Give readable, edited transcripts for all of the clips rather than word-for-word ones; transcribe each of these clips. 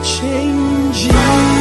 changes.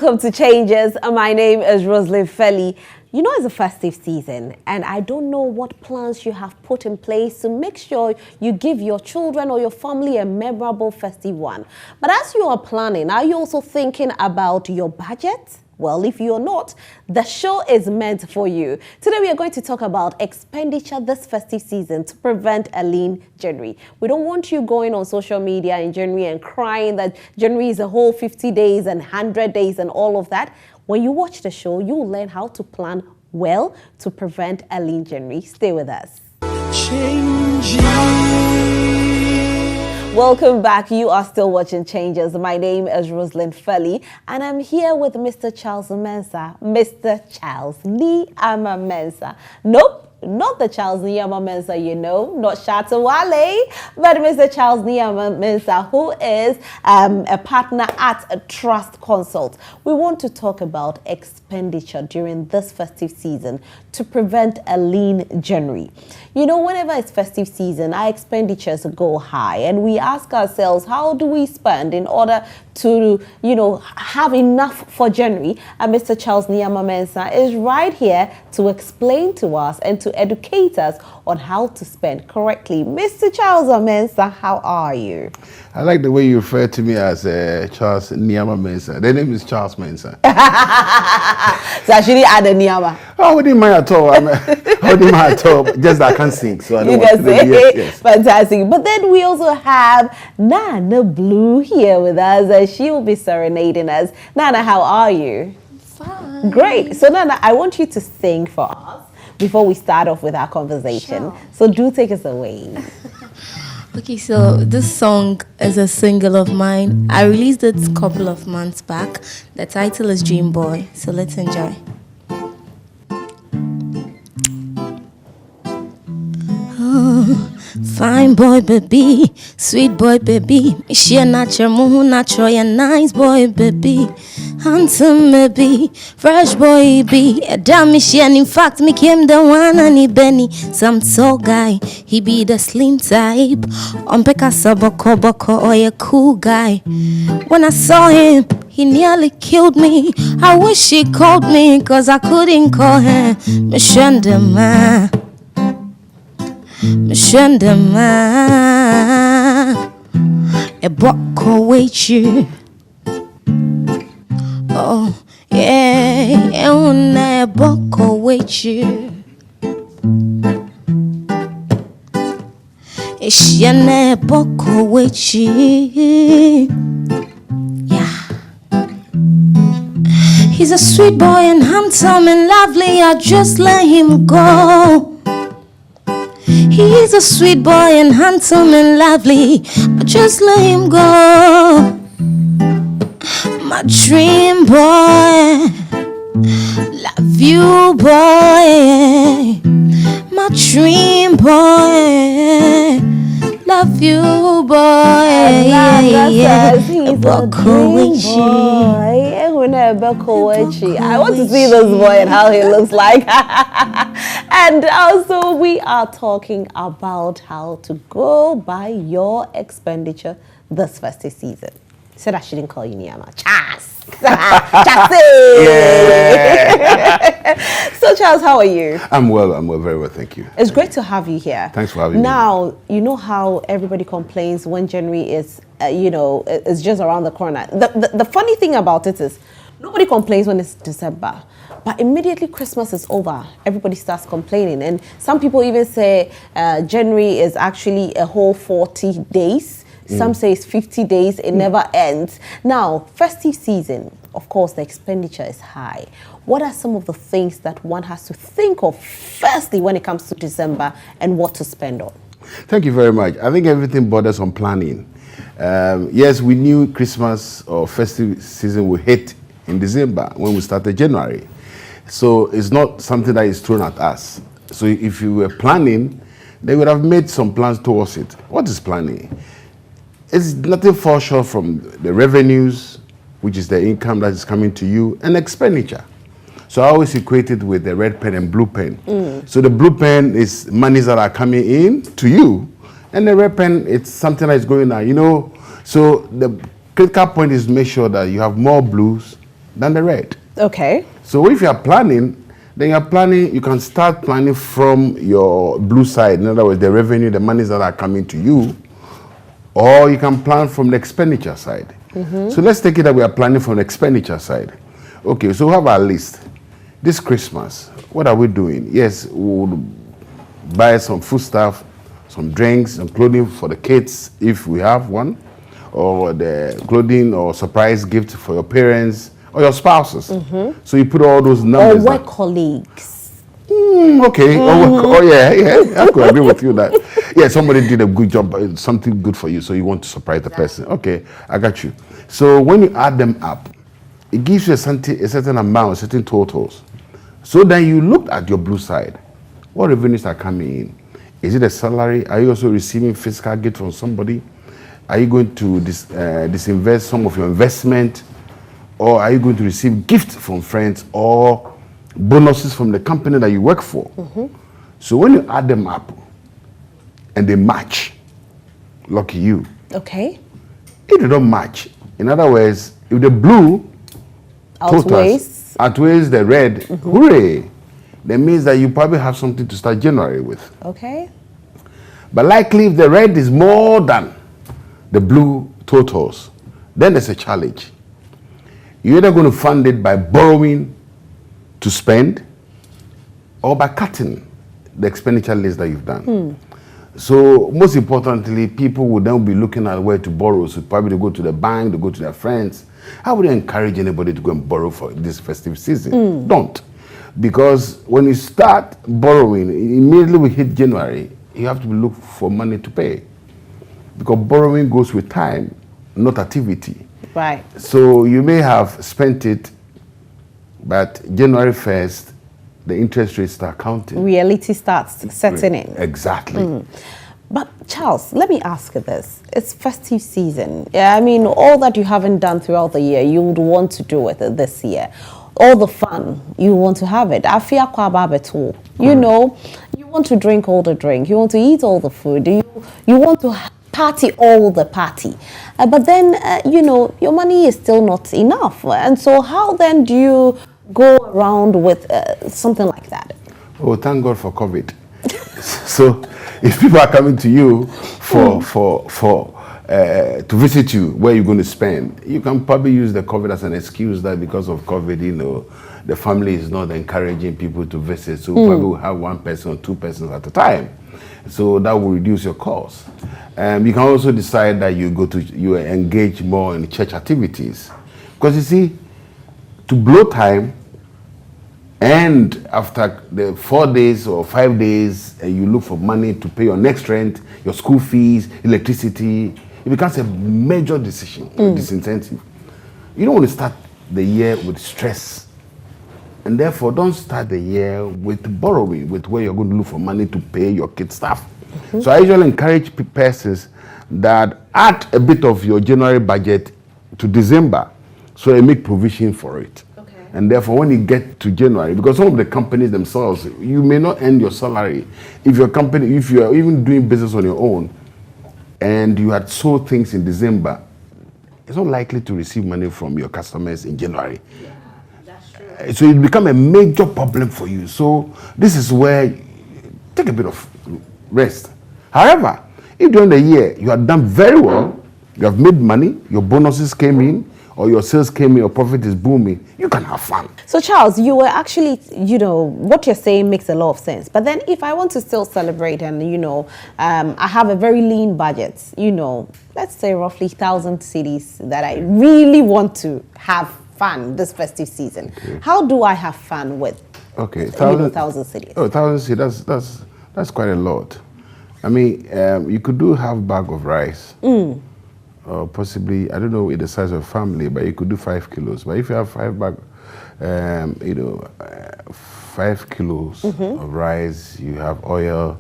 Welcome to Changes. My name is Roslyn Felly. You know, it's a festive season, and I don't know what plans you have put in place to make sure you give your children or your family a memorable festive one. But as you are planning, are you also thinking about your budget? Well, if you're not, the show is meant for you. Today, we are going to talk about expenditure this festive season to prevent a lean January. We don't want you going on social media in January and crying that January is a whole 50 days and 100 days and all of that. When you watch the show, you will learn how to plan well to prevent a lean January. Stay with us. Welcome back. You are still watching Changes. My name is Rosalind Felly, and I'm here with Mr. Charles Mensah. Mr. Charles Niama Mensah. Nope. Not the Charles Niama Mensah, you know, not Shatawale, but Mr. Charles Niama Mensah, who is a partner at a Trust Consult. We want to talk about expenditure during this festive season to prevent a lean January. You know, whenever it's festive season, our expenditures go high, and we ask ourselves, how do we spend in order to, you know, have enough for January? And Mr. Charles Niama Mensah is right here to explain to us and to educate us on how to spend correctly. Mr. Charles Mensah, how are you? I like the way you refer to me as Charles Niama Mensah. The name is Charles Mensah. So I shouldn't add a Niama. Oh, I wouldn't mind at all. I wouldn't mind at all. Just that I can't sing, so I don't you want can to say, yes. Fantastic. But then we also have Nana Blue here with us, and she will be serenading us. Nana, how are you? Fine. Great. So Nana, I want you to sing for us before we start off with our conversation. Sure. So do take us away. Okay, so this song is a single of mine. I released it a couple of months back. The title is Dream Boy. So let's enjoy. Oh, fine boy, baby. Sweet boy, baby. She natural, muhu natural, yeah, nice boy, baby. Handsome, baby. Fresh boy, be. A damn machine. In fact, me came the one and he Benny. Some tall guy. He be the slim type. Peka boko or a cool guy. When I saw him, he nearly killed me. I wish he called me, cause I couldn't call him. Mishandema. Mishandema. A boko wait you. Oh, yeah, and I boko with you. It's your boko with you. Yeah. He's a sweet boy and handsome and lovely. I just let him go. He's a sweet boy and handsome and lovely. I just let him go. My dream boy, love you boy. My dream boy, love you boy. He's a dream boy. I want to see this boy and how he looks like. And also we are talking about how to go by your expenditure this festive season. Said I shouldn't call you Niama. Chas! So Charles, how are you? I'm well, very well, thank you. It's great to have you here. Thanks for having me. Now, you know how everybody complains when January is, it's just around the corner. The funny thing about it is, nobody complains when it's December. But immediately Christmas is over, everybody starts complaining. And some people even say January is actually a whole 40 days. Some say it's 50 days, it never ends. Now, festive season, of course, the expenditure is high. What are some of the things that one has to think of firstly when it comes to December and what to spend on? Thank you very much. I think everything borders on planning. Yes, we knew Christmas or festive season would hit in December when we started January. So it's not something that is thrown at us. So if you were planning, they would have made some plans towards it. What is planning? It's nothing far short from the revenues, which is the income that is coming to you, and expenditure. So I always equate it with the red pen and blue pen. So the blue pen is monies that are coming in to you, and the red pen, it's something that is going out, you know. So the critical point is to make sure that you have more blues than the red. Okay. So if you are planning, then you're planning, you can start planning from your blue side. In other words, the revenue, the monies that are coming to you, or you can plan from the expenditure side. So let's take it that we are planning from the expenditure side. Okay, so we have our list. This Christmas, what are we doing? Yes, we'll buy some food stuff, some drinks, some clothing for the kids, if we have one, or the clothing or surprise gift for your parents or your spouses. So you put all those numbers. Or work colleagues. Okay. Oh, yeah. I could agree with you that. Yeah, somebody did a good job, something good for you, so you want to surprise the person. Okay, I got you. So when you add them up, it gives you a certain amount, certain totals. So then you look at your blue side. What revenues are coming in? Is it a salary? Are you also receiving fiscal gift from somebody? Are you going to disinvest some of your investment? Or are you going to receive gifts from friends or bonuses from the company that you work for? So when you add them up and they match, lucky you. Okay. If they don't match, in other words, if the blue outweighs the red, hooray, that means that you probably have something to start January with. Okay. But likely if the red is more than the blue totals, then there's a challenge. You're either going to fund it by borrowing to spend or by cutting the expenditure list that you've done. So most importantly, people will then be looking at where to borrow. So probably they go to the bank, they go to their friends. I wouldn't encourage anybody to go and borrow for this festive season. Don't. Because when you start borrowing, immediately we hit January, you have to look for money to pay. Because borrowing goes with time, not activity. Right. So you may have spent it, but January 1st, the interest rates start counting. Reality starts setting in. Exactly. But Charles, let me ask you this. It's festive season. Yeah, I mean, all that you haven't done throughout the year, you would want to do it this year. All the fun, you want to have it. Afia kwa babeto. You know, you want to drink all the drink. You want to eat all the food. You want to party all the party. But then, you know, your money is still not enough. And so how then do you go around with something like that? Oh, thank God for COVID. So if people are coming to you to visit you, where you're going to spend, you can probably use the COVID as an excuse that because of COVID, you know, the family is not encouraging people to visit. So probably will have one person or two persons at a time. So that will reduce your costs. You can also decide that you engage more in church activities. Because you see, to blow time, and after the 4 days or 5 days, you look for money to pay your next rent, your school fees, electricity, it becomes a major decision, disincentive. You don't want to start the year with stress. And therefore, don't start the year with borrowing, with where you're going to look for money to pay your kids' stuff. So I usually encourage persons that add a bit of your January budget to December so they make provision for it. And therefore, when you get to January, because some of the companies themselves, you may not earn your salary. If your company, if you are even doing business on your own, and you had sold things in December, it's not likely to receive money from your customers in January. Yeah, that's true. So it become a major problem for you. So this is where you take a bit of rest. However, if during the year you have done very well, you have made money, your bonuses came in, or your sales came in, your profit is booming, you can have fun. So Charles, you were actually, you know, what you're saying makes a lot of sense. But then if I want to still celebrate and, you know, I have a very lean budget, you know, let's say roughly 1,000 cedis that I really want to have fun this festive season. Okay. How do I have fun with 1,000 cedis? Oh, 1,000 cedis, that's quite a lot. I mean, you could do half bag of rice. Or possibly, I don't know the size of family, but you could do 5 kilos. But if you have 5 bag, 5 kilos of rice, you have oil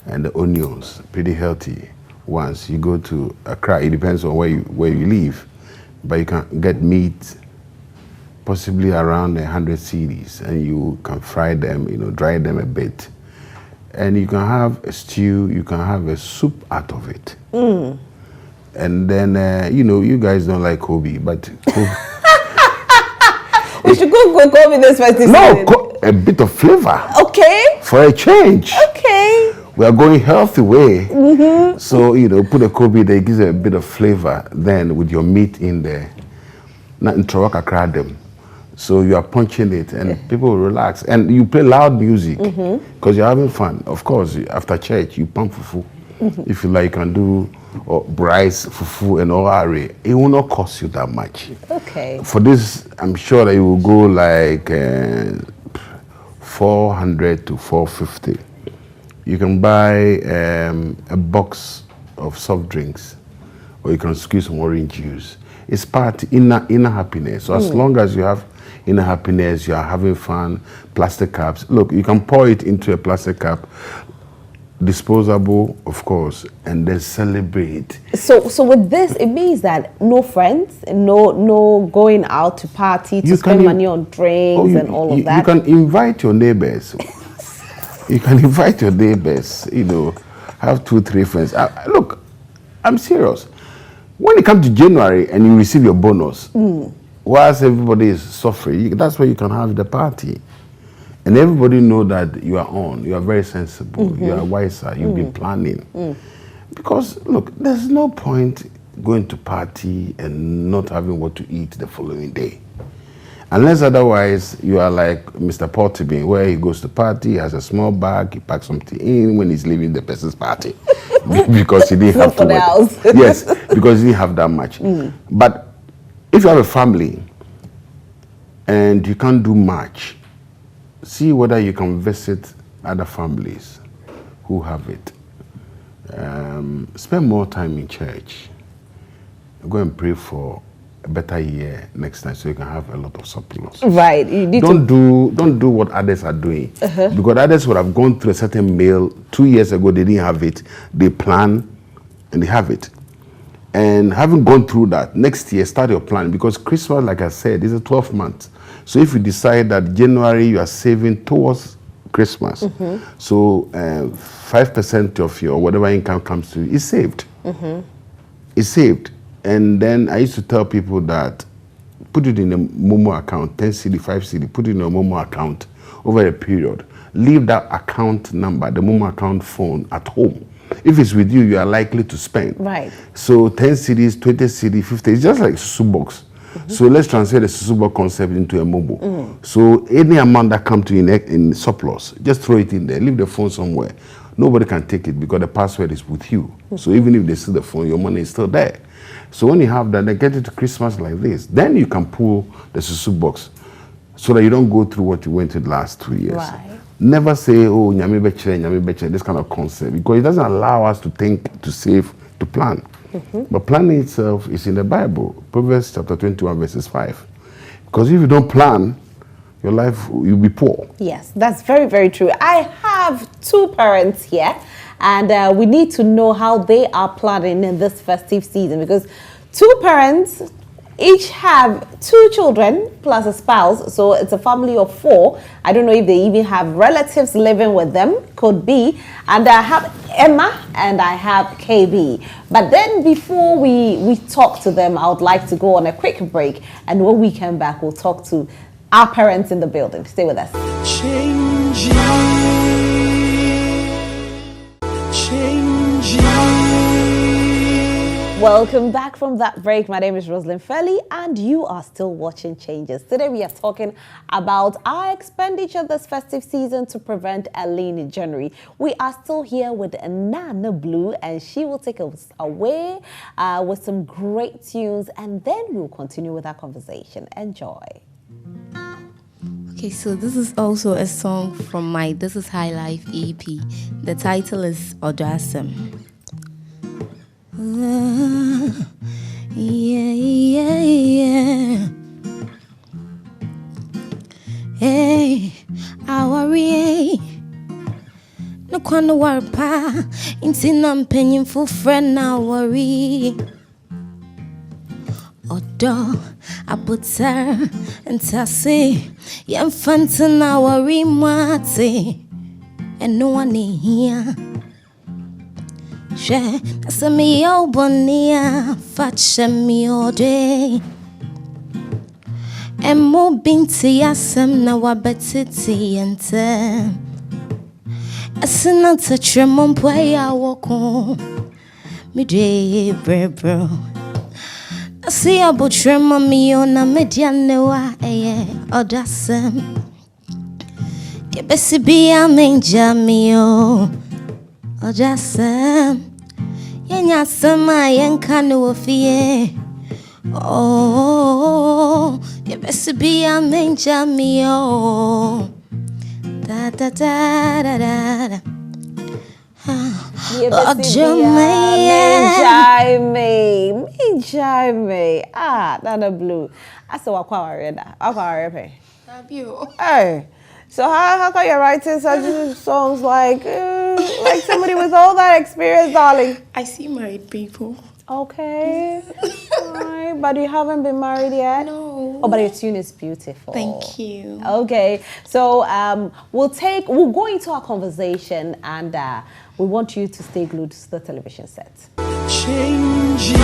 and the onions, pretty healthy ones. You go to Accra, it depends on where you live, but you can get meat, possibly around 100 cedis, and you can fry them, you know, dry them a bit. And you can have a stew, you can have a soup out of it. And then, you know, you guys don't like Kobe, but... We should go Kobe this festive season. No, a bit of flavor. Okay. For a change. Okay. We are going healthy way. So, put a Kobe there, it gives it a bit of flavor. Then with your meat in there, not in them. So you are punching it and people will relax. And you play loud music because you're having fun. Of course, after church, you pump fufu. If you like, you can do rice, fufu, and all array. It will not cost you that much. Okay. For this, I'm sure that you will go like 400 to 450. You can buy a box of soft drinks, or you can squeeze some orange juice. It's part inner happiness. So as long as you have inner happiness, you are having fun. Plastic cups. Look, you can pour it into a plastic cup, disposable, of course, and then celebrate. So with this, it means that no friends, no going out to party to spend money on drinks and all of that. You can invite your neighbors. You can invite your neighbors. Have 2-3 friends. Look, I'm serious. When it comes to January and you receive your bonus, whilst everybody is suffering, that's where you can have the party. And everybody know that you are on. You are very sensible. You are wiser. You've been planning. Because, look, there's no point going to party and not having what to eat the following day. Unless otherwise, you are like Mr. Portibin, where he goes to party, he has a small bag, he packs something in when he's leaving the person's party. Because he didn't have to wait. Yes, because he didn't have that much. But if you have a family and you can't do much, see whether you can visit other families who have it. Spend more time in church. Go and pray for a better year next time, so you can have a lot of surplus. Right. You need don't do what others are doing, because others would have gone through a certain meal 2 years ago. They didn't have it. They plan and they have it. And having gone through that, next year start your plan, because Christmas, like I said, is a 12 month. So if you decide that January you are saving towards Christmas, so 5% of your whatever income comes to you is saved. It's saved. And then I used to tell people that put it in a Momo account, 10 CD, 5 CD, put it in a Momo account over a period. Leave that account number, the Momo account phone at home. If it's with you, you are likely to spend. Right. So 10 CDs, 20 CD, 50, it's just like Susu box. So let's translate the Susu box concept into a Momo. So any amount that comes to you in surplus, just throw it in there, leave the phone somewhere. Nobody can take it because the password is with you. So even if they steal the phone, your money is still there. So when you have that, they get it to Christmas like this. Then you can pull the Susu box so that you don't go through what you went through the last 2 years. Right. Never say, oh, nyame beche, this kind of concept, because it doesn't allow us to think, to save, to plan. But planning itself is in the Bible, Proverbs chapter 21, verses 5. Because if you don't plan, your life, you'll be poor. Yes, that's very, very true. I have 2 parents here, and we need to know how they are planning in this festive season, because 2 parents each have 2 children plus a spouse, so it's a family of 4. I don't know if they even have relatives living with them, could be. And I have Emma and I have KB. But then before we talk to them, I would like to go on a quick break, and when we come back, we'll talk to our parents in the building. Stay with us. Welcome back from that break. My name is Rosalind Felly, and you are still watching Changes. Today we are talking about our expenditure this festive season to prevent a lean January. We are still here with Nana Blue, and she will take us away with some great tunes, and then we'll continue with our conversation. Enjoy. Okay, so this is also a song from my This Is High Life EP. The title is Odasem. Yeah. Hey, I worry. No kwano warpa. Inti nam penyin for friend now worry. Odo, abuta, and tase. Yam fanta now worry mate. And no one here. She nasa mi yo bonia fatsha mi ode Emo binti yasem na wabetiti yente. Asina tremon ya woko. Midye brebro. Asi abo trema miyo na mediane wa eye odasem. Kebesi biya menja miyo odasem. Yenya sama yenkanu ofie. Oh, kebesi biya menja miyo. Da da da da da da. Jaime. Ah, Nana Blue. I saw a choir. Hey. So how come you're writing such songs like somebody with all that experience, darling? I see married people. Okay. Alright, but you haven't been married yet? No. Oh, but your tune is beautiful. Thank you. Okay. So we'll go into our conversation, and we want you to stay glued to the television set. Changing.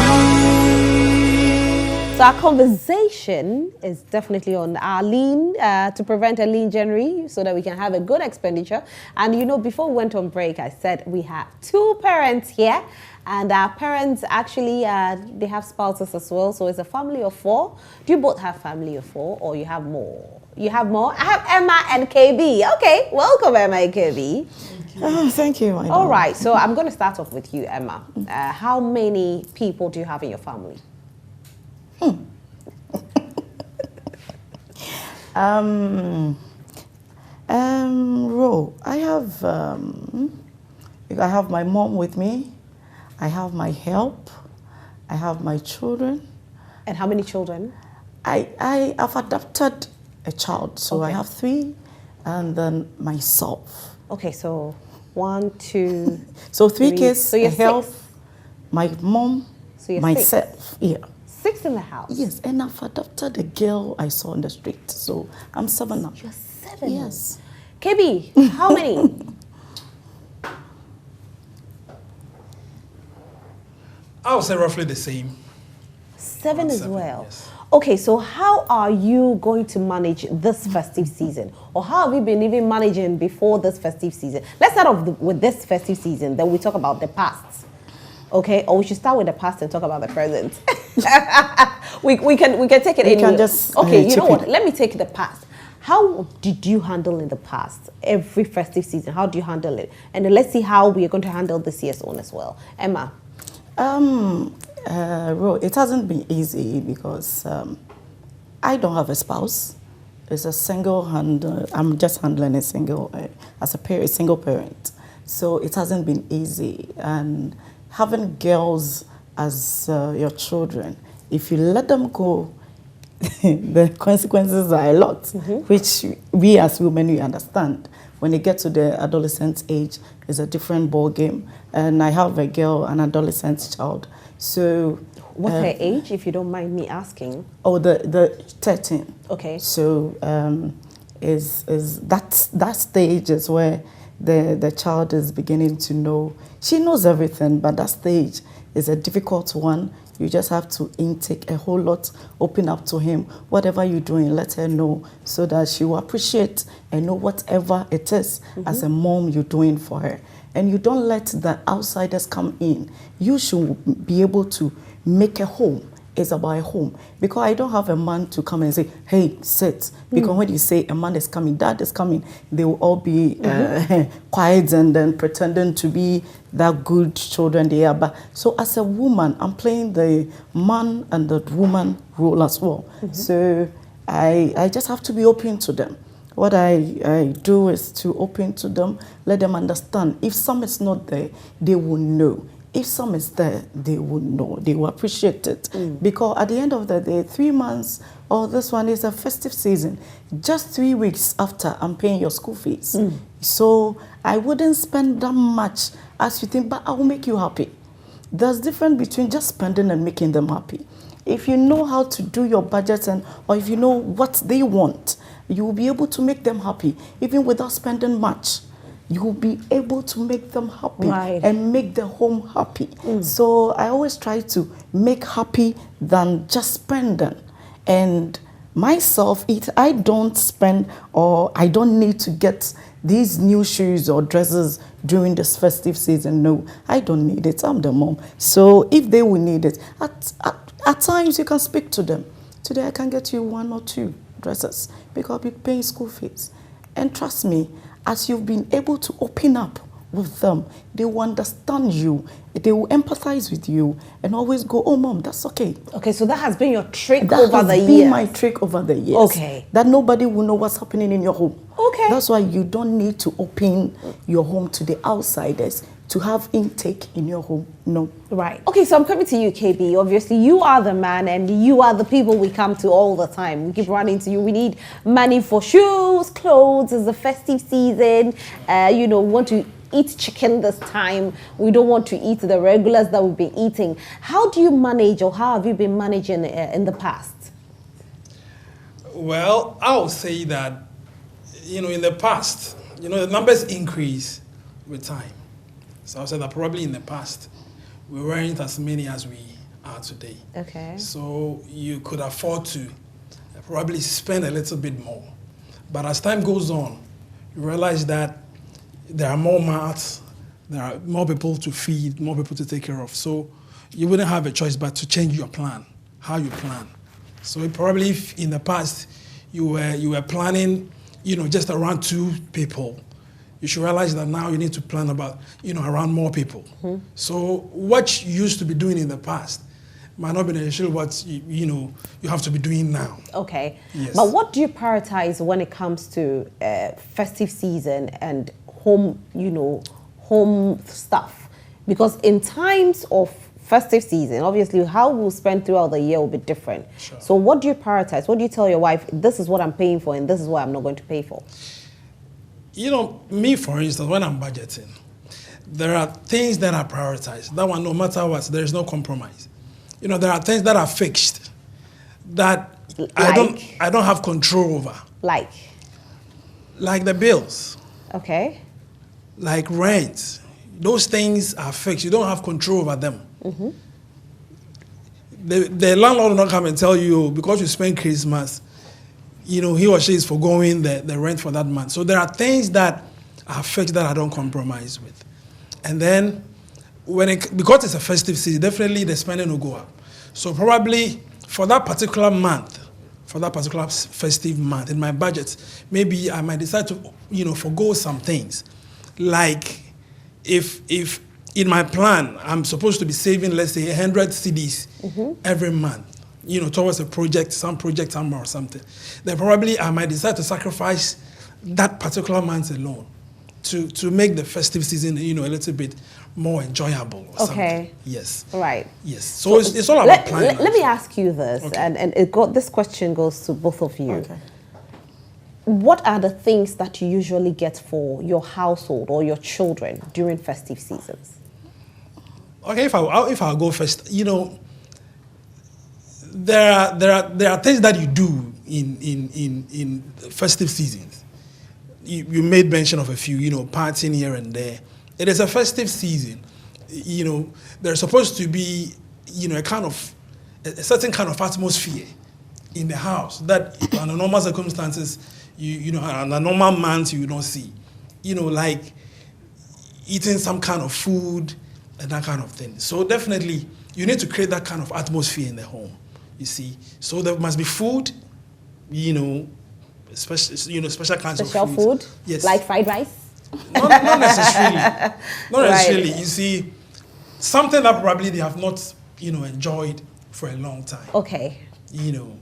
So our conversation is definitely on our lean, to prevent a lean January, so that we can have a good expenditure. And you know, before we went on break, I said we have 2 parents here. And our parents actually, they have spouses as well. So it's a family of 4. Do you both have family of 4, or you have more? You have more? I have Emma and KB. Okay, welcome Emma and KB. Thank you. All right, so I'm going to start off with you, Emma. How many people do you have in your family? I have my mom with me. I have my help. I have my children. And how many children? I have adopted a child, so I have 3, and then myself. Okay, so 1, 2. So 3 kids. So you're help, 6. my mom, so you're myself. 6. Yeah. 6 in the house. Yes, and I've adopted a girl I saw on the street, so I'm 7 now. You're 7. Yes. KB, how many? I would say roughly the same. 7 as 7, well. yes. Okay, so how are you going to manage this festive season? Or how have you been even managing before this festive season? Let's start off with this festive season, then we talk about the past. Okay, or we should start with the past and talk about the present. we can take it anyway. Can just okay, you know what? Let me take the past. How did you handle in the past every festive season? How do you handle it? And then let's see how we are going to handle this year's own as well. Emma. It hasn't been easy because I don't have a spouse. It's a single I'm just handling a single as a single parent. So it hasn't been easy. And having girls as your children, if you let them go, the consequences are a lot, which we as women, we understand. When they get to the adolescent age, it's a different ball game. And I have a girl, an adolescent child. So what's her age, if you don't mind me asking? Oh, the 13. Okay. So is that stage is where the child is beginning to know. She knows everything, but that stage is a difficult one. You just have to intake a whole lot, open up to him. Whatever you're doing, let her know so that she will appreciate and know whatever it is as a mom you're doing for her. And you don't let the outsiders come in. You should be able to make a home. It's about a home. Because I don't have a man to come and say, hey, sit. Because when you say a man is coming, dad is coming, they will all be quiet and then pretending to be that good children they are. But so as a woman, I'm playing the man and the woman role as well. So I just have to be open to them. What I do is to open to them, let them understand. If some is not there, they will know. If some is there, they will know. They will appreciate it. Because at the end of the day, 3 months, or this one is a festive season. Just 3 weeks after, I'm paying your school fees. So I wouldn't spend that much as you think, but I will make you happy. There's difference between just spending and making them happy. If you know how to do your budget, or if you know what they want, you will be able to make them happy, even without spending much. You will be able to make them happy and make the home happy. So I always try to make happy than just spending. And myself, I don't spend, or I don't need to get these new shoes or dresses during this festive season. No, I don't need it. I'm the mom. So if they will need it, at times you can speak to them. Today I can get you 1 or 2 dresses because I'll be paying school fees. And trust me, as you've been able to open up with them, they will understand you, they will empathize with you, and always go, oh mom, that's okay. Okay, so that has been your trick That over has the been years. my trick over the years. Okay. That nobody will know what's happening in your home. Okay. That's why you don't need to open your home to the outsiders to have intake in your home. No. Right. Okay, so I'm coming to you, KB. Obviously, you are the man and you are the people we come to all the time. We keep running to you. We need money for shoes, clothes. It's the festive season. Want to eat chicken this time. We don't want to eat the regulars that we've been eating. How do you manage, or how have you been managing in the past? Well, I'll say that, in the past, the numbers increase with time. So I'll say that probably in the past, we weren't as many as we are today. Okay. So you could afford to probably spend a little bit more. But as time goes on, you realize that there are more mouths, there are more people to feed, more people to take care of. So you wouldn't have a choice but to change your plan, how you plan. So probably if in the past you were planning, just around 2 people, you should realize that now you need to plan about, around more people. Mm-hmm. So what you used to be doing in the past might not be necessarily what you have to be doing now. Okay. Yes. But what do you prioritize when it comes to festive season and home stuff? Because in times of festive season, obviously how we'll spend throughout the year will be different. Sure. So what do you prioritize? What do you tell your wife, this is what I'm paying for and this is what I'm not going to pay for? Me, for instance, when I'm budgeting, there are things that are prioritized. That one, no matter what, there is no compromise. There are things that are fixed that I don't have control over. Like the bills. Okay. Like rent. Those things are fixed. You don't have control over them. Mm-hmm. The landlord will not come and tell you, because you spend Christmas, he or she is foregoing the rent for that month. So there are things that are fixed that I don't compromise with. And then, because it's a festive season, definitely the spending will go up. So probably for that particular month, for that particular festive month, in my budget, maybe I might decide to, forgo some things. Like if in my plan, I'm supposed to be saving, let's say, 100 CDs every month, towards a project, some project somewhere or something, then probably I might decide to sacrifice that particular month alone to make the festive season, a little bit more enjoyable or something. Yes. Right. Yes. So it's all about planning. Let me ask you this, Okay. and this question goes to both of you. Okay. What are the things that you usually get for your household or your children during festive seasons? Okay, if I go first, there are things that you do in festive seasons. You made mention of a few, partying here and there. It is a festive season. There's supposed to be, a certain kind of atmosphere in the house that under normal circumstances, under normal months you don't see. Like eating some kind of food and that kind of thing. So definitely, you need to create that kind of atmosphere in the home. You see, so there must be food, special kinds Special of food? Yes. Like fried rice? Not necessarily. Not Right. necessarily. You see, something that probably they have not, enjoyed for a long time. Okay.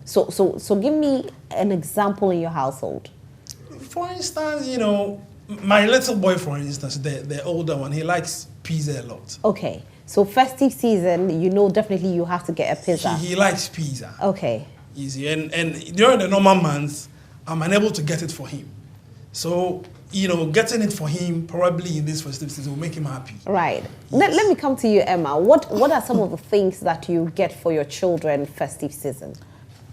So give me an example in your household. For instance, my little boy, for instance, the older one, he likes pizza a lot. Okay. So festive season, definitely you have to get a pizza. He likes pizza. Okay. Easy. And during the normal months, I'm unable to get it for him. So, getting it for him probably in this festive season will make him happy. Right. Let me come to you, Emma. What are some of the things that you get for your children festive season?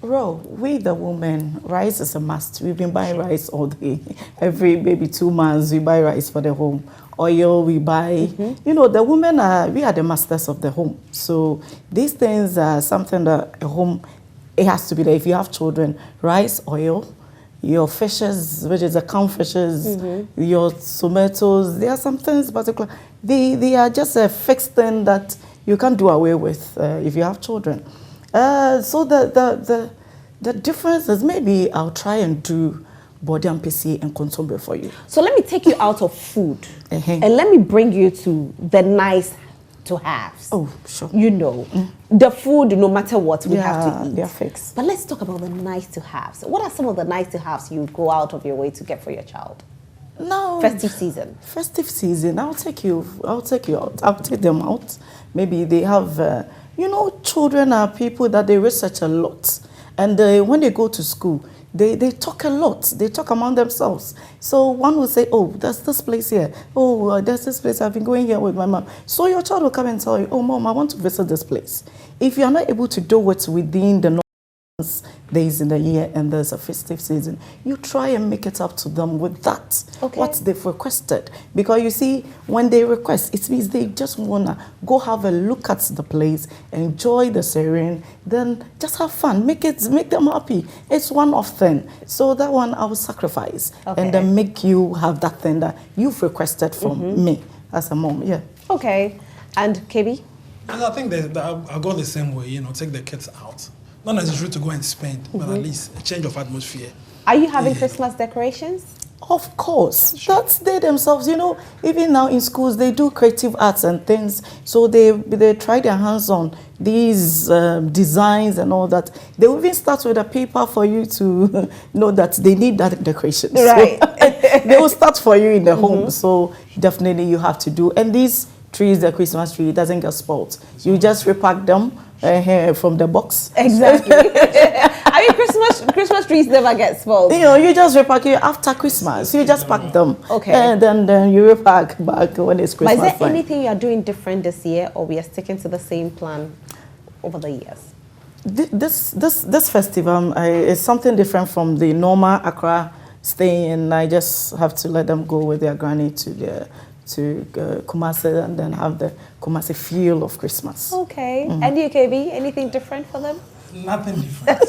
We the women, rice is a must. We've been buying rice all day. Every maybe 2 months we buy rice for the home. Oil we buy. The women we are the masters of the home. So these things are something that a home It has to be there. If you have children, rice, oil, your fishes, which is the canned fishes, your tomatoes, there are some things particular. They are just a fixed thing that you can't do away with if you have children. So the difference is maybe I'll try and do body and PC and consombre for you. So let me take you out of food and let me bring you to the nice to haves. Oh, sure. You know, the food, no matter what, we have to eat. They're fixed. But let's talk about the nice to haves. What are some of the nice to haves you go out of your way to get for your child? No. Festive season. Festive season. I'll take you out. I'll take them out. Maybe they have, children are people that they research a lot. And when they go to school, they talk a lot. They talk among themselves. So one will say, oh, there's this place here. Oh, there's this place. I've been going here with my mom. So your child will come and tell you, oh, mom, I want to visit this place. If you are not able to do it within the days in the year and there's a festive season, you try and make it up to them with that, what they've requested. Because you see, when they request, it means they just want to go have a look at the place, enjoy the serene, then just have fun, make them happy. It's one-off thing. So that one I will sacrifice and then make you have that thing that you've requested from me as a mom. Yeah. Okay. And KB? I think that I'll go the same way, take the kids out. Not necessarily to go and spend, but at least a change of atmosphere. Are you having Christmas decorations? Of course. Sure. That's they themselves, even now in schools, they do creative arts and things. So they try their hands on these designs and all that. They will even start with a paper for you to know that they need that decoration. Right. So they will start for you in the home. So definitely you have to do. And these trees, the Christmas tree, it doesn't get spoiled. You just repack them from the box. Exactly. I mean, Christmas trees never get spoiled. You just repack it after Christmas. You just pack them. Okay. And then you repack back when it's Christmas. But is there anything you are doing different this year, or we are sticking to the same plan over the years? This festival is something different from the normal Accra stay, and I just have to let them go with their granny to Kumasi and then have the Kumasi feel of Christmas. Okay. And you, KB, anything different for them? Nothing different.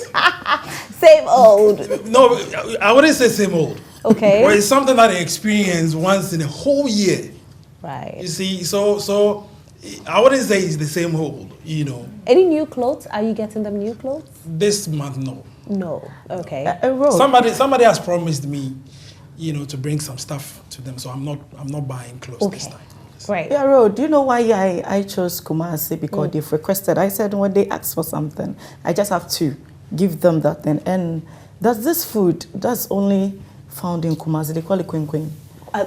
Same old. No, I wouldn't say same old. Okay. But it's something that they experience once in a whole year. Right. You see, so I wouldn't say it's the same old, Any new clothes? Are you getting them new clothes? This month, no. No. Okay. Somebody has promised me, to bring some stuff to them, so I'm not buying clothes this time. Great. Yeah, Ro, do you know why I chose Kumasi? Because they've requested. I said when they ask for something, I just have to give them that thing. And that's this food that's only found in Kumasi. They call it queen queen.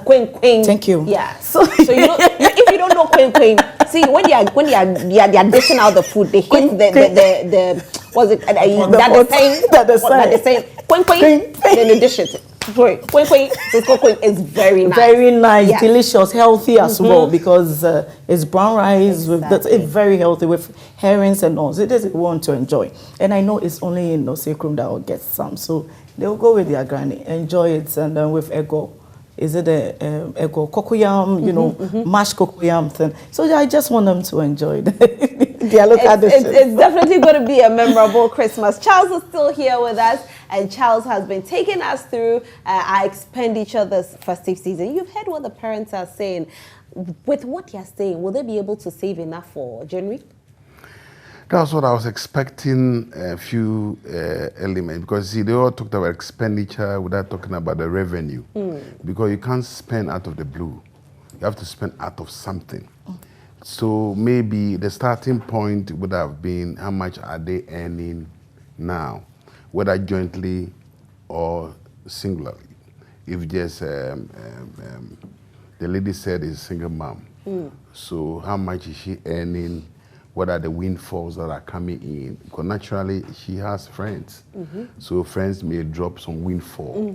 Queen. Thank you. Yeah. So if you don't know queen, see when they're dishing out the food, they hit the what's it? That the saying queen. Then they dish it. Queen is very nice. Very nice, yes. Delicious, healthy as well, because it's brown rice it's very healthy with herrings and all. So it is want to enjoy. And I know it's only in Osekrum that will get some. So they'll go with their granny, enjoy it, and then with ego. Is it a ego cocoyam, mashed cocoyam thing? So I just want them to enjoy it's definitely going to be a memorable Christmas. Charles is still here with us, and Charles has been taking us through our expenditure this festive season. You've heard what the parents are saying. With what you're saying, will they be able to save enough for January? That's what I was expecting, a few elements, because they all talked about expenditure without talking about the revenue. Because you can't spend out of the blue. You have to spend out of something. So maybe the starting point would have been how much are they earning now, whether jointly or singularly. If just the lady said is single mom, so how much is she earning? What are the windfalls that are coming in? Because naturally she has friends, so friends may drop some windfall.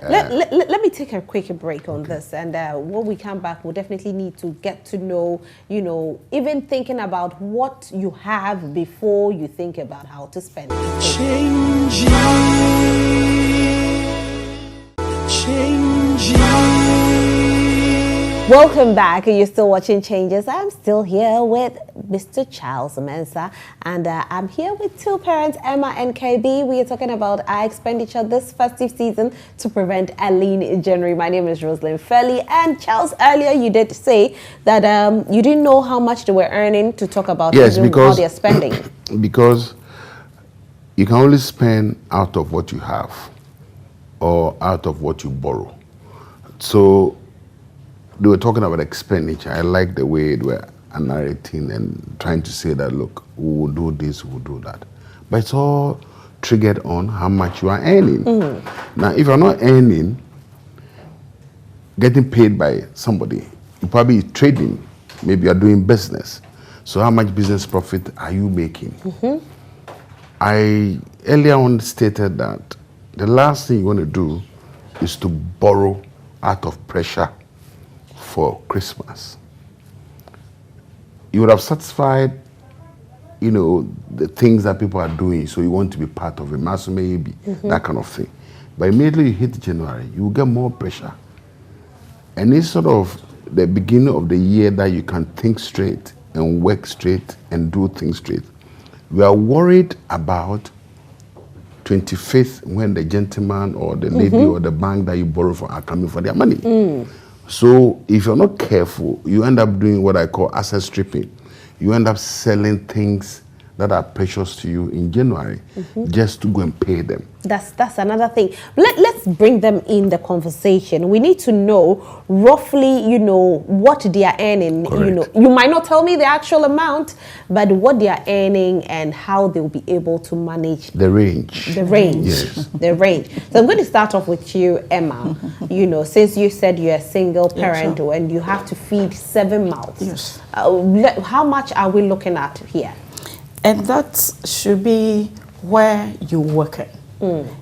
Let me take a quick break on this, and when we come back, we'll definitely need to get to know, even thinking about what you have before you think about how to spend it. Changing. Welcome back. You're still watching Changes. I'm still here with Mr. Charles Mensah, and I'm here with two parents, Emma and KB. We are talking about our expenditure this festive season to prevent a lean January. My name is Rosalind Felly, and Charles, earlier you did say that you didn't know how much they were earning to talk about Yes, how because they're spending. because you can only spend out of what you have or out of what you borrow. So they were talking about expenditure. I like the way they were narrating and trying to say that, look, we will do this, we will do that. But it's all triggered on how much you are earning. Now, if you're not earning, getting paid by somebody, you probably trading, maybe you're doing business. So how much business profit are you making? I earlier on stated that the last thing you want to do is to borrow out of pressure for Christmas. You would have satisfied, the things that people are doing, so you want to be part of it, maybe that kind of thing. But immediately you hit January, you will get more pressure. And it's sort of the beginning of the year that you can think straight and work straight and do things straight. We are worried about 25th when the gentleman or the lady or the bank that you borrow from are coming for their money. So if you're not careful, you end up doing what I call asset stripping. You end up selling things that are precious to you in January just to go and pay them. That's another thing. Let's bring them in the conversation. We need to know roughly, what they are earning. Correct. You might not tell me the actual amount, but what they are earning and how they'll be able to manage The range. the range. Yes. The range. So I'm going to start off with you, Emma. Since you said you're a single parent and you have to feed 7 mouths. Yes. How much are we looking at here? And that should be where you work at.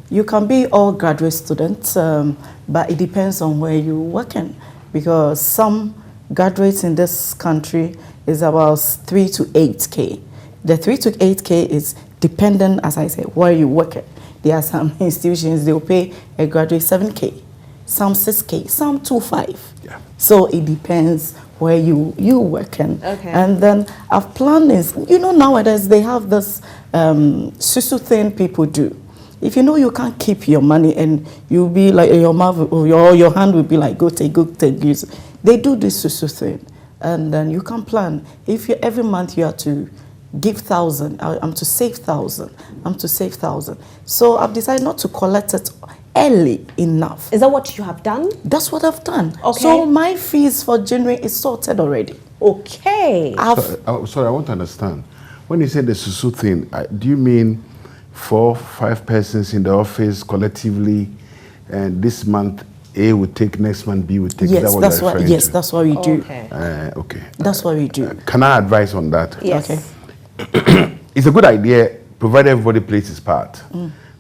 You can be all graduate students, but it depends on where you work in, because some graduates in this country is about 3 to 8K. The 3 to 8K is dependent, as I said, where you work at. There are some institutions, they'll pay a graduate 7K, some 6K, some 2.5. Yeah. So it depends where you work in. Okay. And then our plan is, nowadays they have this susu thing people do. If you can't keep your money and you'll be like, your mouth or your hand will be like, go take, use. They do this susu thing. And then you can plan. If every month you have to give 1,000, I'm to save 1,000, I'm to save 1,000. So I've decided not to collect it early enough. Is that what you have done? That's what I've done. Okay. So my fees for January is sorted already. Okay. Sorry, I want to understand. When you say the susu thing, do you mean 4, 5 persons in the office collectively, and this month A will take, next month B will take? Yes, that's what that's what we do. Okay. Okay. That's what we do. Can I advise on that? Yes. Okay. It's a good idea, provided everybody plays his part.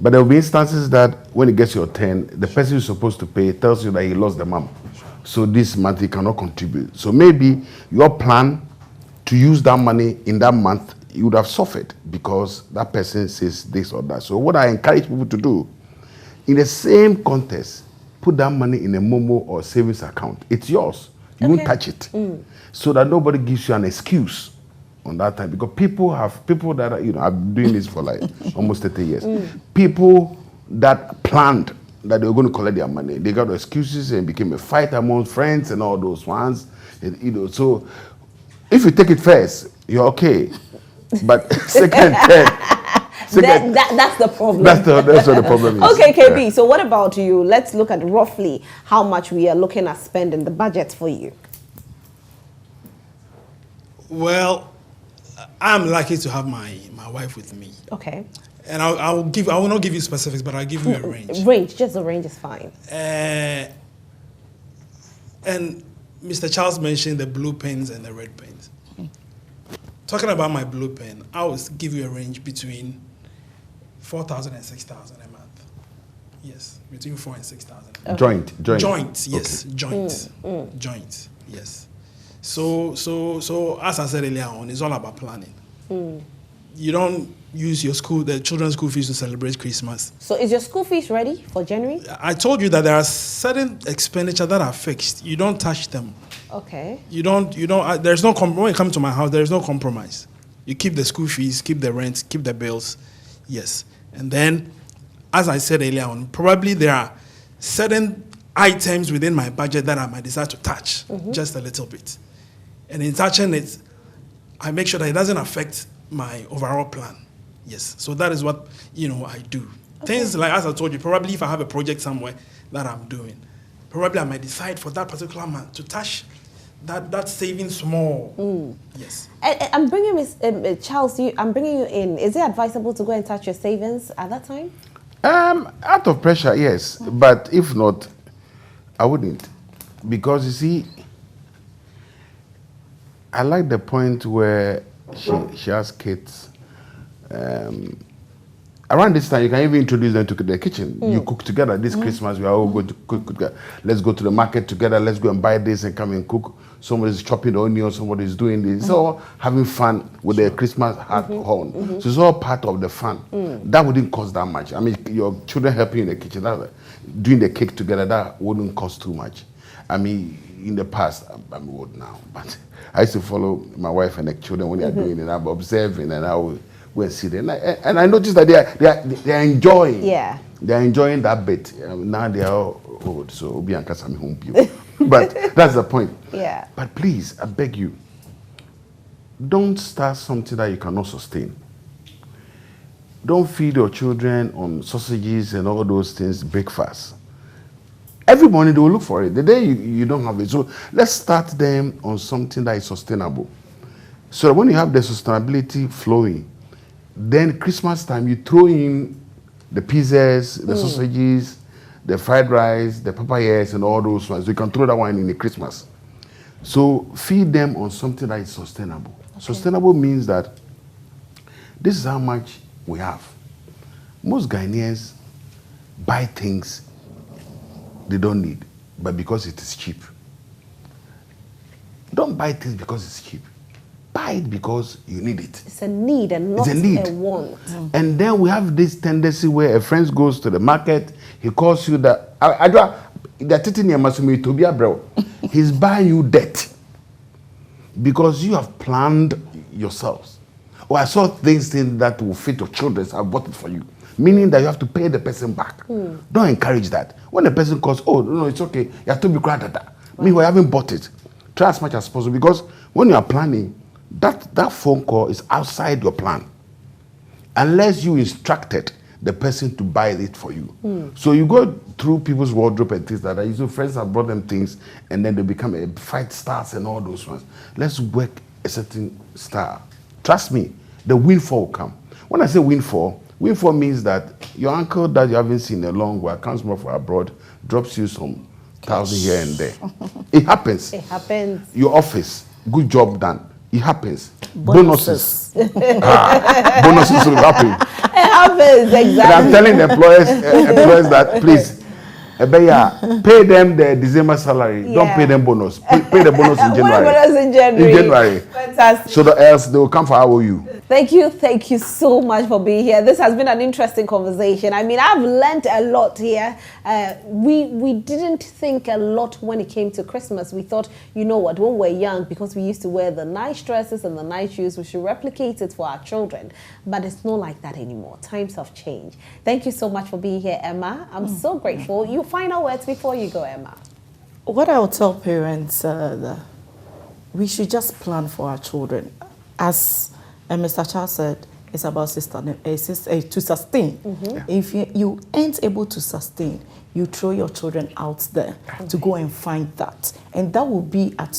But there will be instances that when it gets your turn, the person who's supposed to pay tells you that he lost the mom. So this month he cannot contribute. So maybe your plan to use that money in that month, you would have suffered because that person says this or that. So what I encourage people to do, in the same context, put that money in a Momo or savings account. It's yours. You won't touch it. So that nobody gives you an excuse on that time, because people that are, I've been doing this for like almost 30 years. People that planned that they were going to collect their money, they got excuses and became a fight among friends and all those ones. And, so if you take it first, you're okay. But second, third, that's the problem. That's what the problem is. Okay, KB. Yeah. So what about you? Let's look at roughly how much we are looking at spending the budget for you. Well, I'm lucky to have my wife with me. Okay. And I will not give you specifics, but I'll give you a range. Just the range is fine. And Mr. Charles mentioned the blue pens and the red pens. Talking about my blue pen, I will give you a range between 4,000 and 6,000 a month. Yes, between 4,000 and 6,000. Okay. Joint, yes, okay. Joint, yes. So as I said earlier on, it's all about planning. You don't use the children's school fees to celebrate Christmas. So is your school fees ready for January? I told you that there are certain expenditure that are fixed. You don't touch them. Okay. You don't, there's no, when it comes to my house, there's no compromise. You keep the school fees, keep the rent, keep the bills. Yes. And then, as I said earlier on, probably there are certain items within my budget that I might decide to touch just a little bit. And in touching it, I make sure that it doesn't affect my overall plan. Yes. So that is what, I do. Okay. Things like, as I told you, probably if I have a project somewhere that I'm doing, probably I might decide for that particular month to touch that saving small. Yes. I'm bringing Miss Charles. I'm bringing you in. Is it advisable to go and touch your savings at that time? Out of pressure, yes. But if not, I wouldn't. Because you see, I like the point where she has kids. Around this time, you can even introduce them to the kitchen. You cook together. This Christmas, we are all going to cook together. Let's go to the market together. Let's go and buy this and come and cook. Somebody's chopping the onions. Somebody's doing this. It's all having fun with the Christmas hat on. So it's all part of the fun. That wouldn't cost that much. I mean, your children helping in the kitchen, doing the cake together, that wouldn't cost too much. I mean, in the past, I'm old now, but I used to follow my wife and the children when they are doing it. I'm observing, and I would go and see them. And I noticed that they are enjoying. Yeah. They are enjoying that bit. Now they are all old, so Obi and Kasami home people. But that's the point. Yeah. But please, I beg you, don't start something that you cannot sustain. Don't feed your children on sausages and all those things breakfast. Every morning they will look for it. The day you don't have it. So let's start them on something that is sustainable. So that when you have the sustainability flowing, then Christmas time you throw in the pizzas, the sausages, the fried rice, the papayas, and all those ones. You can throw that one in the Christmas. So feed them on something that is sustainable. Okay. Sustainable means that this is how much we have. Most Ghanaians buy things they don't need, but because it is cheap. Don't buy things because it's cheap. Buy it because you need it. It's a need and not a want. And then we have this tendency where a friend goes to the market, he calls you that he's buying you debt because you have planned yourselves. Or I saw things that will fit your children, so I bought it for you. Meaning that you have to pay the person back. Don't encourage that. When the person calls, oh, no, it's okay, you have to be granted that. Meanwhile, you haven't bought it. Try as much as possible because when you are planning, that phone call is outside your plan. Unless you instructed the person to buy it for you. So you go through people's wardrobe and things like that. Usually friends have brought them things and then they become a fight stars and all those ones. Let's work a certain style. Trust me, the windfall will come. When I say windfall means that your uncle that you haven't seen in a long while comes more from abroad, drops you some $1,000 here and there. It happens. It happens. Your office, good job done. It happens. Bonuses. Bonuses will happen. It happens, exactly. And I'm telling the employers that please, pay them the December salary. Yeah. Don't pay them bonus. Pay the bonus in January. Bonus in January. In January. Fantastic. So that else they will come for IOU. Thank you so much for being here. This has been an interesting conversation. I mean, I've learned a lot here. We didn't think a lot when it came to Christmas. We thought, you know what, when we're young, because we used to wear the nice dresses and the nice shoes, we should replicate it for our children. But it's not like that anymore. Times have changed. Thank you so much for being here, Emma. I'm so grateful. Your final words before you go, Emma. What I would tell parents, we should just plan for our children. As Mr. Charles said, it's about to sustain. If you ain't able to sustain, you throw your children out there to go and find that. And that will be at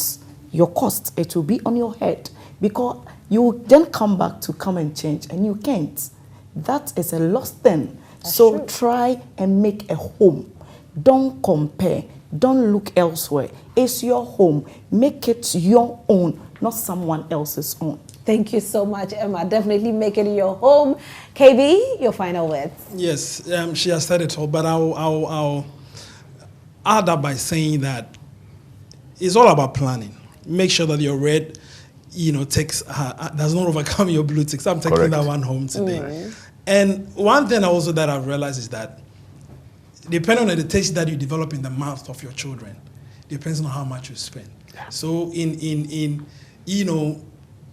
your cost. It will be on your head. Because you will then come back to come and change, and you can't. That is a lost thing. So true. Try and make a home. Don't compare. Don't look elsewhere. It's your home. Make it your own, not someone else's own. Thank you so much, Emma. Definitely make it your home. KB, your final words. Yes, she has said it all, but I'll add up by saying that it's all about planning. Make sure that your red, ticks does not overcome your blue ticks. I'm taking that one home today. And one thing also that I've realized is that depending on the taste that you develop in the mouth of your children, depends on how much you spend. So in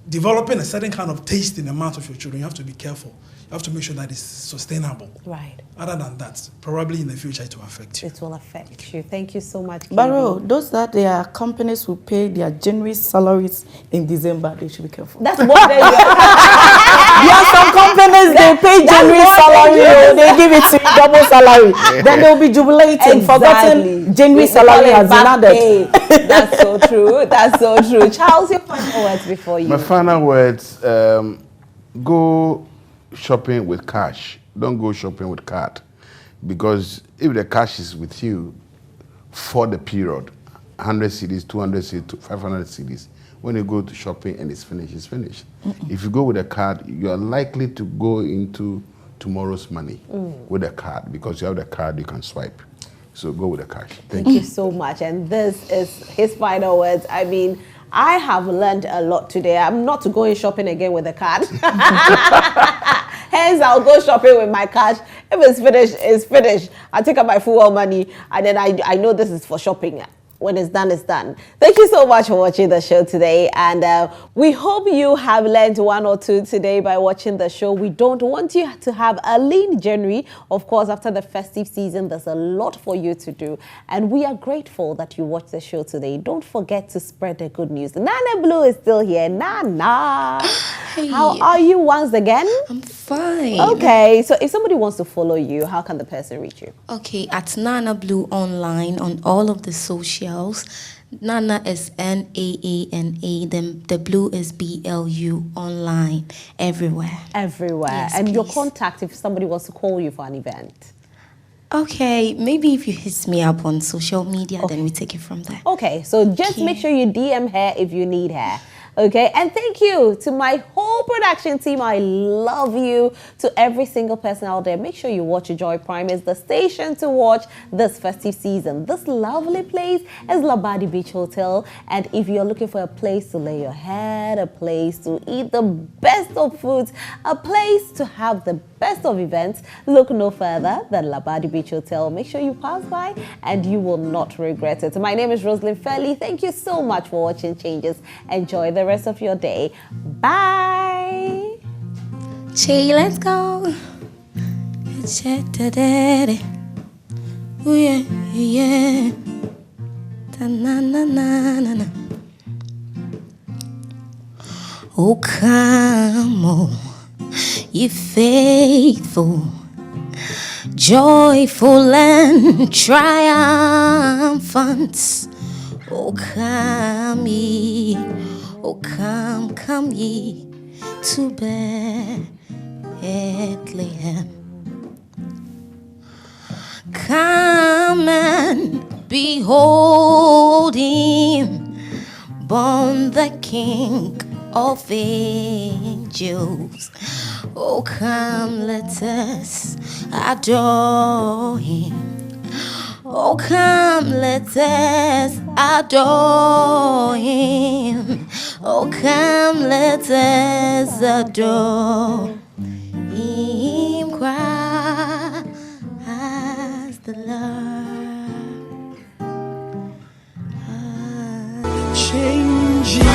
developing a certain kind of taste in the mouth of your children, you have to be careful. You have to make sure that it's sustainable. Right. Other than that, probably in the future it will affect you. It will affect you. Thank you so much, Barrow, Kibi. those that there are companies who pay their January salaries in December, they should be careful. That's what they do. There are some companies they pay January salary, they give it to you double salary. Then they'll be jubilating, forgotten January salary has been added. That's so true. That's so true. Charles, your final words before you. My final words, go shopping with cash. Don't go shopping with card. Because if the cash is with you for the period, 100 cedis, 200 cedis, 500 cedis, when you go to shopping and it's finished, it's finished. If you go with a card, you are likely to go into tomorrow's money with a card, because you have the card you can swipe. So go with the cash. Thank you so much. And this is his final words. I mean, I have learned a lot today. I'm not going shopping again with a card. Hence, I'll go shopping with my cash. If it's finished, it's finished. I take out my full money, and then I know this is for shopping. When it's done, it's done. Thank you so much for watching the show today. And we hope you have learned one or two today by watching the show. We don't want you to have a lean January. Of course, after the festive season, there's a lot for you to do. And we are grateful that you watched the show today. Don't forget to spread the good news. Nana Blue is still here. Nana. Hey. How are you once again? I'm fine. Okay, so if somebody wants to follow you, how can the person reach you? Okay, at Nana Blue online on all of the socials. Nana is Naana. Then the Blue is BLU online everywhere. Everywhere. Yes, and your please. contact if somebody wants to call you for an event. Okay, maybe if you hit me up on social media, then we take it from there. Okay, so just make sure you DM her if you need her. Okay, and thank you to my whole production team. I love you. To every single person out there, make sure you watch Joy Prime. It's the station to watch this festive season. This lovely place is Labadi Beach Hotel. And if you're looking for a place to lay your head, a place to eat the best of foods, a place to have the best of events, look no further than Labadi Beach Hotel. Make sure you pass by and you will not regret it. My name is Rosalind Fairley. Thank you so much for watching Changes. Enjoy the rest of your day. Bye. Che, let's go. Ooh, yeah, yeah. Ta-na-na-na-na-na. Oh, come on, ye faithful, joyful and triumphant. Oh, come ye, oh, come ye to Bethlehem. Come and behold him, born the King of angels. Oh, come, let us adore him. Oh, come, let us adore him. Oh, come, let us adore him. Christ the Lord. Changing.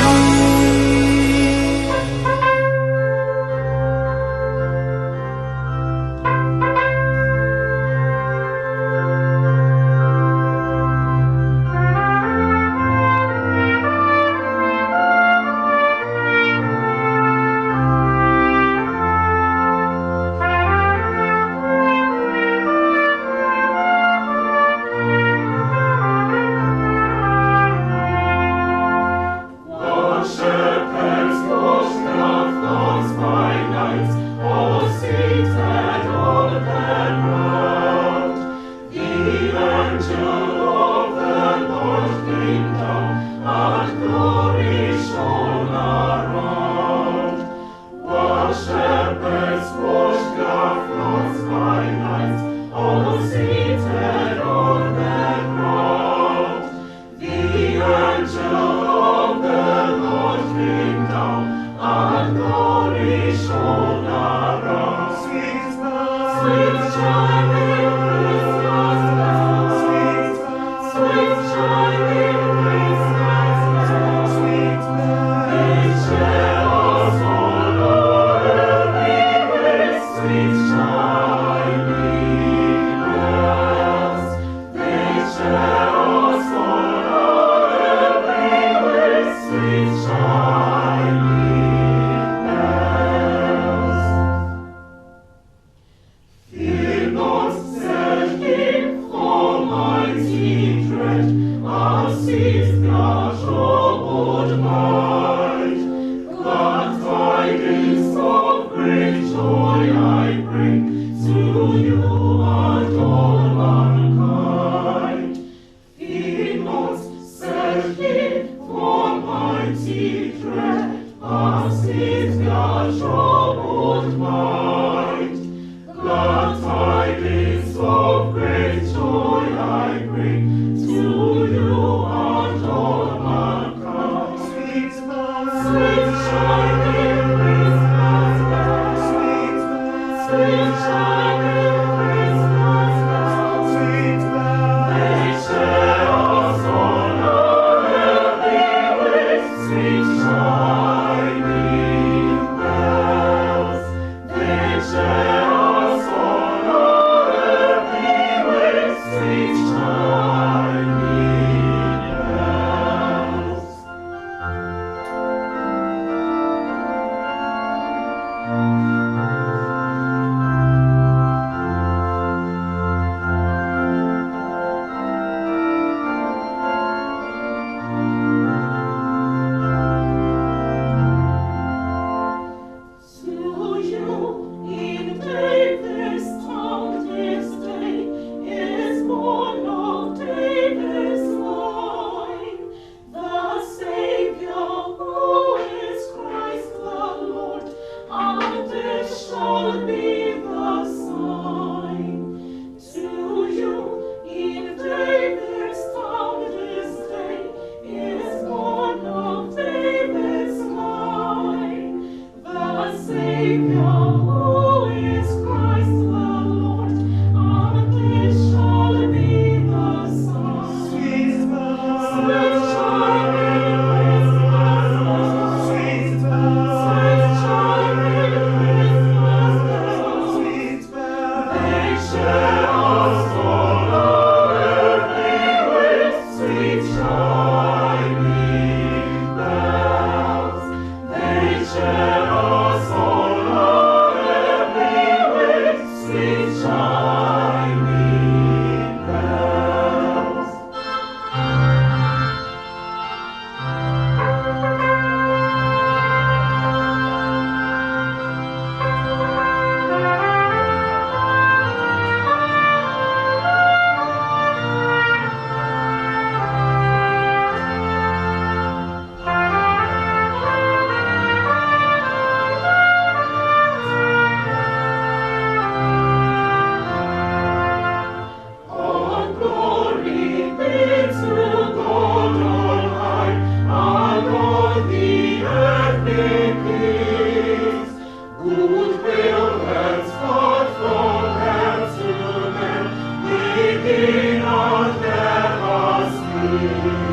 Begin on ever